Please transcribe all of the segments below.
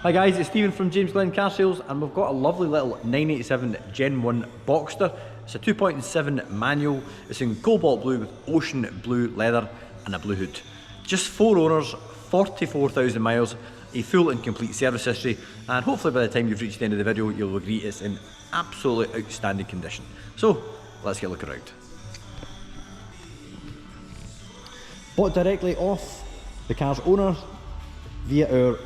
Hi guys, it's Stephen from James Glen Car Sales, and we've got a lovely little 987 Gen 1 Boxster. It's a 2.7 manual. It's in cobalt blue with ocean blue leather and a blue hood. Just 4 owners, 44,000 miles, a full and complete service history, and hopefully by the time you've reached the end of the video you'll agree it's in absolutely outstanding condition. So let's get a look around. Bought directly off the car's owner via our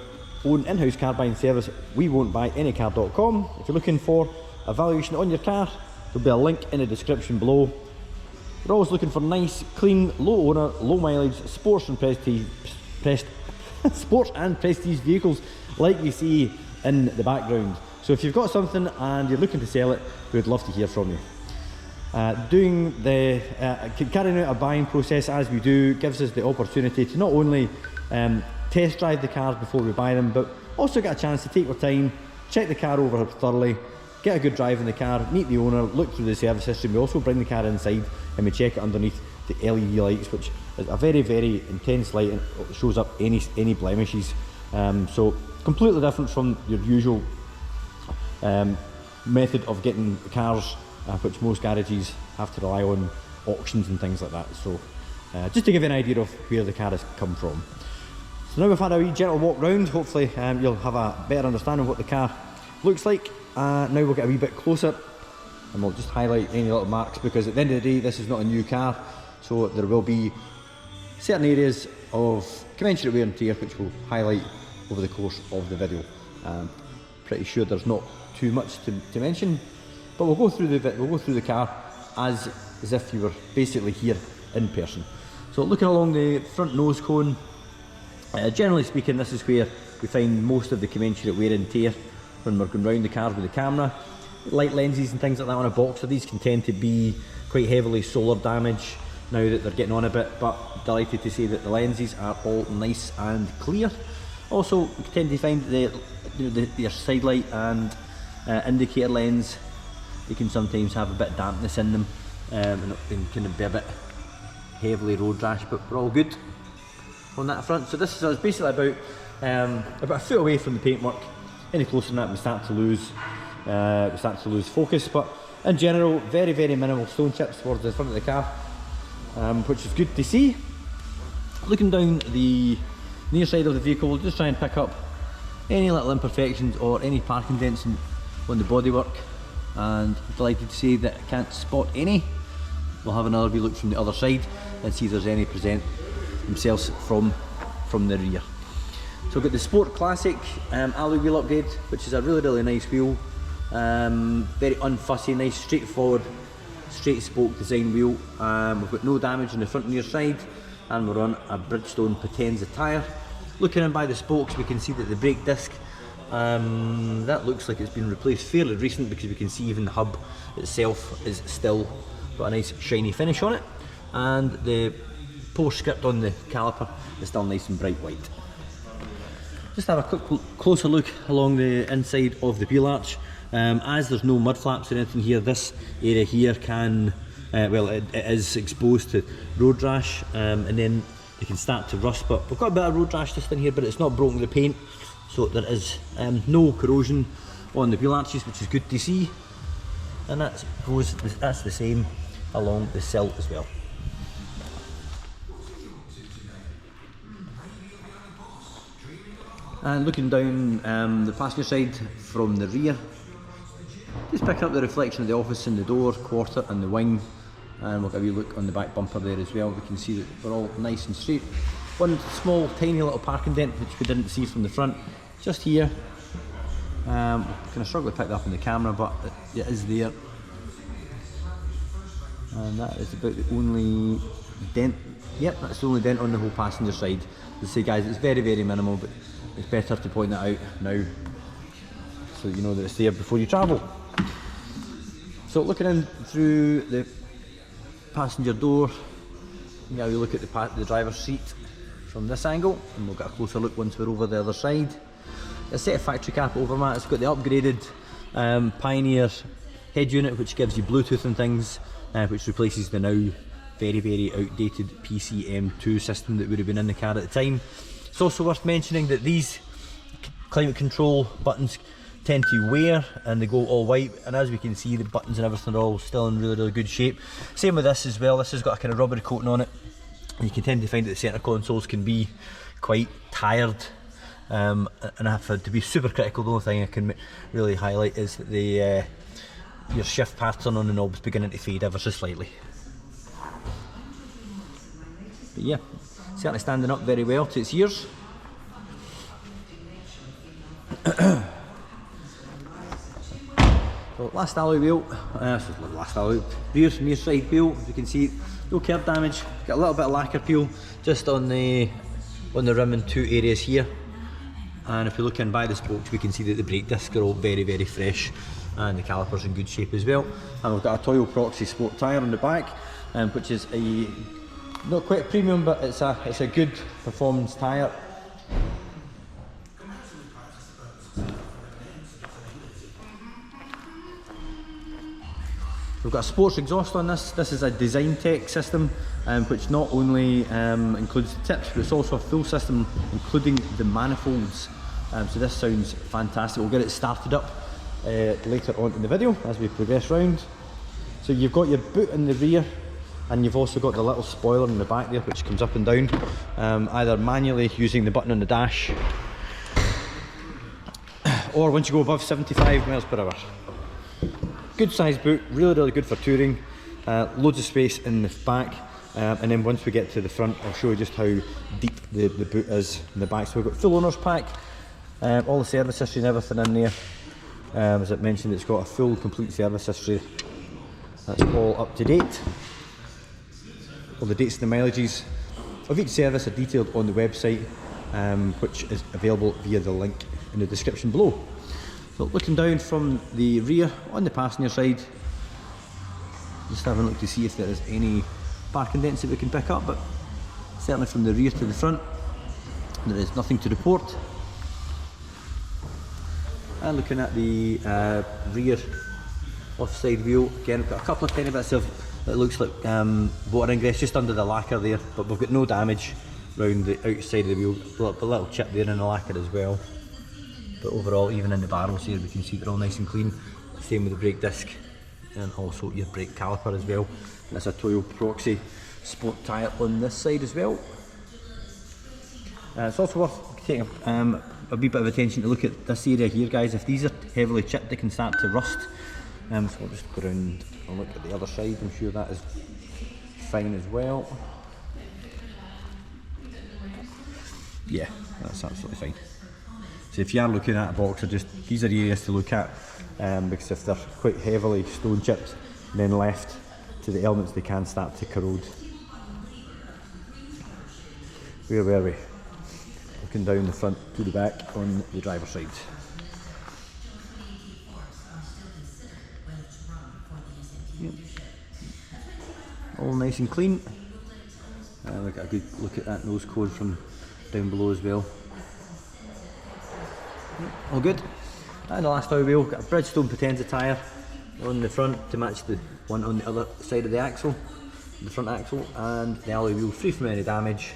own in-house car buying service, wewon'tbuyanycar.com. If you're looking for a valuation on your car, there'll be a link in the description below. We're always looking for nice, clean, low owner, low mileage, sports and prestige vehicles like you see in the background. So if you've got something and you're looking to sell it, we'd love to hear from you. Carrying out a buying process as we do gives us the opportunity to not only test drive the cars before we buy them, but also get a chance to take our time, check the car over thoroughly, get a good drive in the car, meet the owner, look through the service history. We also bring the car inside and we check it underneath the LED lights, which is a very, very intense light and it shows up any blemishes. So completely different from your usual method of getting cars, which most garages have to rely on auctions and things like that. So just to give you an idea of where the car has come from. So now we've had a wee gentle walk round, hopefully you'll have a better understanding of what the car looks like. Now we'll get a wee bit closer and we'll just highlight any little marks, because at the end of the day this is not a new car, so there will be certain areas of commensurate wear and tear which we'll highlight over the course of the video. Pretty sure there's not too much to mention, but we'll go through the car as if you were basically here in person. So looking along the front nose cone, generally speaking, this is where we find most of the commensurate wear and tear when we're going round the cars with the camera. Light lenses and things like that on a Boxster, these can tend to be quite heavily solar damage now that they're getting on a bit, but delighted to say that the lenses are all nice and clear. Also, we tend to find your side light and indicator lens, they can sometimes have a bit of dampness in them, and it can be a bit heavily road rash, but we're all good on that front. So this is basically about a foot away from the paintwork. Any closer than that we start to lose focus, but in general very, very minimal stone chips towards the front of the car, which is good to see. Looking down the near side of the vehicle, we'll just try and pick up any little imperfections or any parking dents on the bodywork, and I'm delighted to say that I can't spot any. We'll have another wee look from the other side and see if there's any present themselves from the rear. So we've got the Sport Classic alloy wheel upgrade, which is a really, really nice wheel. Very unfussy, nice, straightforward, straight spoke design wheel. We've got no damage on the front and rear side, and we're on a Bridgestone Potenza tyre. Looking in by the spokes, we can see that the brake disc, that looks like it's been replaced fairly recent, because we can see even the hub itself is still got a nice shiny finish on it, and the Porsche script on the caliper is still nice and bright white. Just have a quick closer look along the inside of the wheel arch. As there's no mud flaps or anything here, this area here can, it is exposed to road rash, and then it can start to rust, but we've got a bit of road rash just in here, but it's not broken the paint, so there is no corrosion on the wheel arches, which is good to see, and that's the same along the sill as well. And looking down the passenger side from the rear, just picking up the reflection of the office in the door, quarter and the wing, and we'll get a wee look on the back bumper there as well. We can see that we're all nice and straight. One small tiny little parking dent which we didn't see from the front, just here. Kind of struggle to pick that up in the camera, but it is there. And that is about the only dent. Yep, that's the only dent on the whole passenger side. As I say guys, it's very, very minimal, but it's better to point that out now so you know that it's there before you travel. So looking in through the passenger door, now we look at the driver's seat from this angle, and we'll get a closer look once we're over the other side. A set of factory carpet overmat. It's got the upgraded Pioneer head unit, which gives you Bluetooth and things, which replaces the now very, very outdated PCM2 system that would have been in the car at the time. It's also worth mentioning that these climate control buttons tend to wear and they go all white, and as we can see the buttons and everything are all still in really good shape. Same with this as well. This has got a kind of rubbery coating on it, and you can tend to find that the centre consoles can be quite tired, and I've had to be super critical. The only thing I can really highlight is that the your shift pattern on the knobs beginning to fade ever so slightly. But yeah, certainly standing up very well to its years. So last alloy wheel, rear near side wheel, as you can see, no curb damage, got a little bit of lacquer peel just on the rim in 2 areas here. And if we look in by the spokes, we can see that the brake discs are all very fresh, and the calipers in good shape as well. And we've got a Toyo Proxy sport tyre on the back, which is a not quite a premium, but it's a good performance tyre. We've got a sports exhaust on this. This is a Design Tech system, which not only includes the tips, but it's also a full system including the manifolds. So this sounds fantastic. We'll get it started up later on in the video as we progress round. So you've got your boot in the rear, and you've also got the little spoiler in the back there which comes up and down, either manually using the button on the dash, or once you go above 75 miles per hour. Good sized boot, really good for touring, loads of space in the back, and then once we get to the front I'll show you just how deep the boot is in the back. So we've got full owner's pack, all the service history and everything in there. As I mentioned, it's got a full complete service history, that's all up to date. All the dates and the mileages of each service are detailed on the website, which is available via the link in the description below. So looking down from the rear on the passenger side, just having a look to see if there is any parking dents that we can pick up, but certainly from the rear to the front there is nothing to report. And looking at the rear offside wheel, again we've got a couple of tiny bits of, it looks like water ingress just under the lacquer there, but we've got no damage around the outside of the wheel. A little chip there in the lacquer as well. But overall, even in the barrels here, we can see they're all nice and clean. Same with the brake disc, and also your brake caliper as well. And that's a Toyo Proxy sport tyre on this side as well. It's also worth taking a wee bit of attention to look at this area here, guys. If these are heavily chipped, they can start to rust. So I'll just go around and look at the other side. I'm sure that is fine as well. Yeah, that's absolutely fine. So if you are looking at a Boxster, just these are areas to look at, because if they're quite heavily stone chipped and then left to the elements, they can start to corrode. Where were we? Looking down the front to the back on the driver's side. Yep. All nice and clean. We've got a good look at that nose cone from down below as well. All good. And the last alloy wheel, got a Bridgestone Potenza tyre on the front to match the one on the other side of the axle, the front axle, and the alloy wheel free from any damage.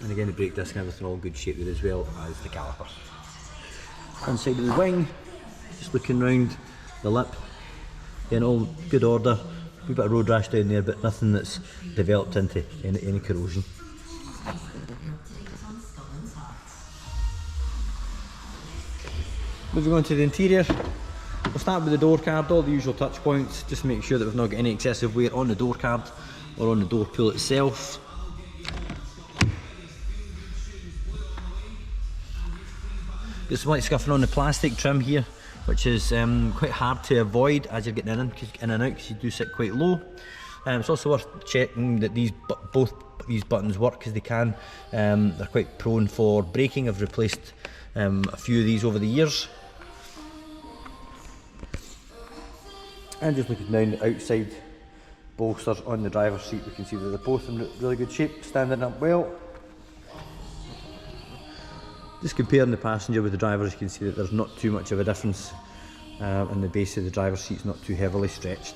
And again the brake disc and everything all good shape there as well as the caliper. Front side of the wing, just looking round the lip, in all good order. A wee bit of road rash down there, but nothing that's developed into any corrosion. Moving on to the interior, we'll start with the door card, all the usual touch points, just to make sure that we've not got any excessive wear on the door card or on the door pull itself. Got some light scuffing on the plastic trim here, which is quite hard to avoid as you're getting in and out, because you do sit quite low. It's also worth checking that both these buttons work, because they can. They're quite prone for braking. I've replaced a few of these over the years. And just looking down the outside bolsters on the driver's seat, we can see that they're both in really good shape, standing up well. Just comparing the passenger with the driver, you can see that there's not too much of a difference, and the base of the driver's seat's not too heavily stretched.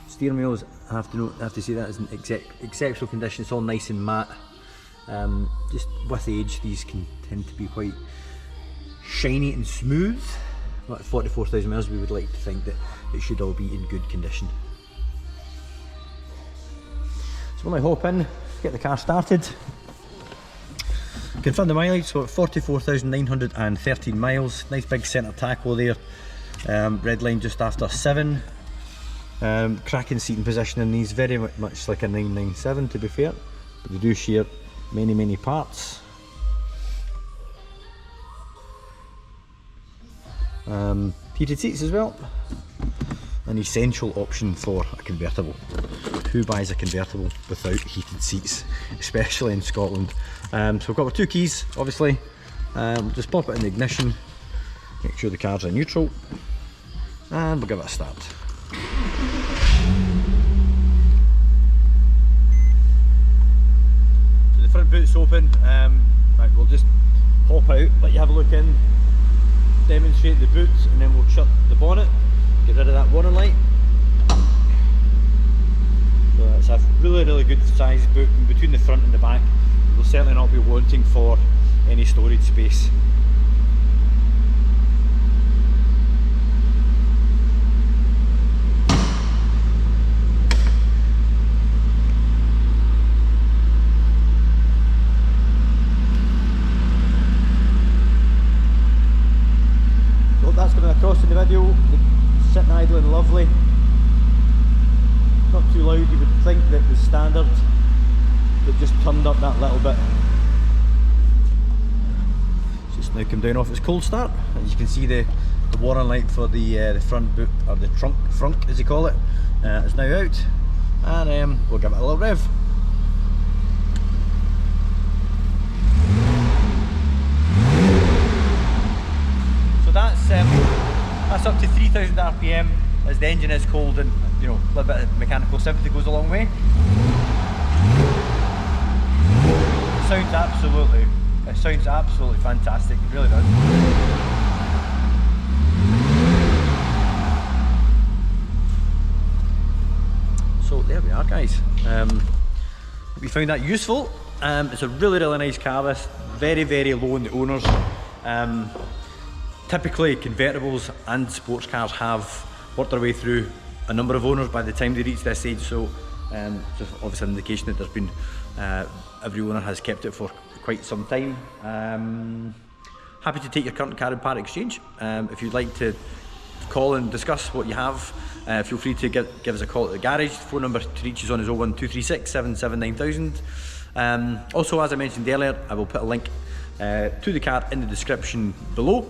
Steering wheels, I have to say that is in exceptional condition. It's all nice and matte. Just with age, these can tend to be quite shiny and smooth. But at 44,000 miles, we would like to think that it should all be in good condition. So when I hop in, get the car started, confirm the mileage. So at 44,913 miles, nice big centre tacho there, red line just after 7. Cracking seating position in these, very much like a 997 to be fair, but they do share many parts. Heated seats as well, an essential option for a convertible. Who buys a convertible without heated seats, especially in Scotland? So we've got our 2 keys, obviously. Just pop it in the ignition, make sure the car's in neutral, and we'll give it a start. So the front boot's open. Right, we'll just hop out, let you have a look in, demonstrate the boot, and then we'll shut the bonnet, get rid of that warning light. So it's a really good size boot, and between the front and the back we'll certainly not be wanting for any storage space. That's coming across in the video, sitting idling lovely, not too loud. You would think that was standard, but just turned up that little bit. It's just now come down off its cold start. As you can see, the warning light for the front boot, or the frunk as you call it, is now out, and we'll give it a little rev. That's up to 3,000 RPM as the engine is cold, and you know, a little bit of mechanical sympathy goes a long way. It sounds absolutely fantastic, it really does. So there we are, guys. Hope you found that useful. It's a really nice car, this, very low in the owners. Typically convertibles and sports cars have worked their way through a number of owners by the time they reach this age, so just obviously an indication that there's been every owner has kept it for quite some time. Happy to take your current car in part exchange. If you'd like to call and discuss what you have, feel free to give us a call at the garage. The phone number to reach us on is 01236 77900. Also, as I mentioned earlier, I will put a link to the car in the description below.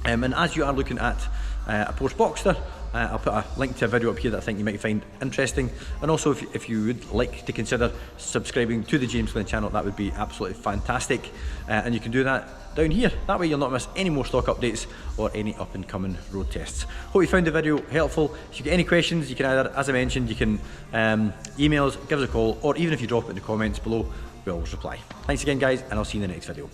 And as you are looking at a Porsche Boxster, I'll put a link to a video up here that I think you might find interesting. And also, if you would like to consider subscribing to the James Glen channel, that would be absolutely fantastic. And you can do that down here. That way you'll not miss any more stock updates or any up and coming road tests. Hope you found the video helpful. If you get any questions, you can either, as I mentioned, you can email us, give us a call, or even if you drop it in the comments below, we always reply. Thanks again, guys, and I'll see you in the next video.